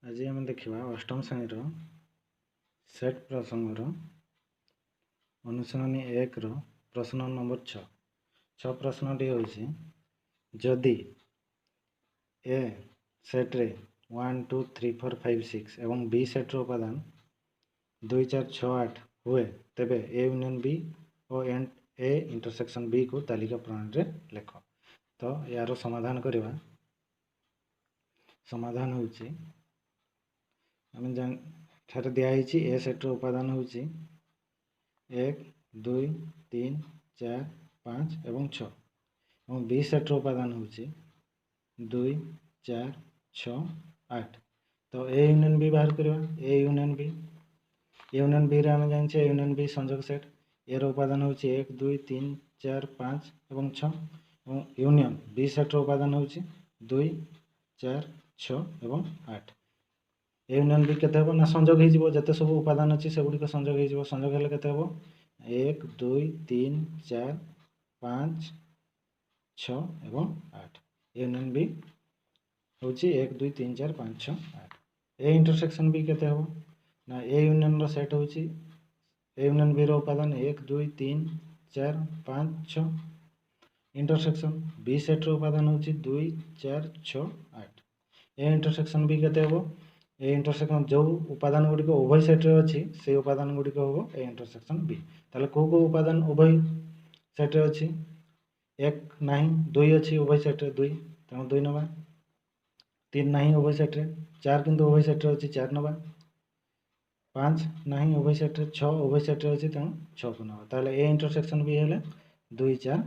आज आम देखा अष्टम श्रेणी सेट प्रसंगर अनुशीलनी 1 प्रश्न नंबर 6 प्रश्नटी हूँ जदि ए सेट्रे 1 2 3 4 5 6 एवं बी सेट्र उपादान 2 4 6 8 हुए तेबे ए यूनियन बी और ए इंटरसेक्शन बी को तालिका प्रणाली लेख। तो यार समाधान करवा समाधान होची आम ठारे दिखाई ए सेट्र उपादान हूँ 1 2 3 4 5 एवं 6 और बी सेट्र उपादान हूँ 2 4 6 8। तो ए यूनियन बी बाहर करवा ए यूनियन बी रे आम जाने ए यूनियन बी संजोग सेट ए उपादान हूँ 1 2 3 4 5 एवं 6 और यूनियन बी सेट्र उपादान हूँ 2 4 6 एवं 8। ए यूनियन बी केते ना संजोग हो जिते सब उपादान अच्छी से गुड़िक संजोग हो संजोग हेल्ले केते 1 2 3 4 5 6 एवं 8। ए यूनियन बी हूँ 1 2 3 4 5 6 8। ए इंटरसेक्शन बी केते ना ए यूनियन सेट हूँ ए यूनियन बी उपादान 1 2 3 4 5 6। इंटरसेक्शन बी सेट्र उपादान हूँ 2 4 6 8। ए इंटरसेक्शन बी केते ए इंटरसेक्शन जो उपादान गुड़िक उभय सेट्रे अच्छी से उपादान गुड़िक हम ए इंटरसेक्शन बी। ताले कौ उपादान उभय सेट्रे अच्छी 1 ना 2 अच्छी उभय सेट्रे 2 तेणु 2 नवा 3 ना उभय सेट्रे 4 किंतु उभय सेट्रे अच्छी 4 नवा 5 ना उभय सेट्रे 6 उभय सेट्रे अच्छी तेणु 6 को नवा। ताले ए इंटरसेक्शन बी हेले 2 4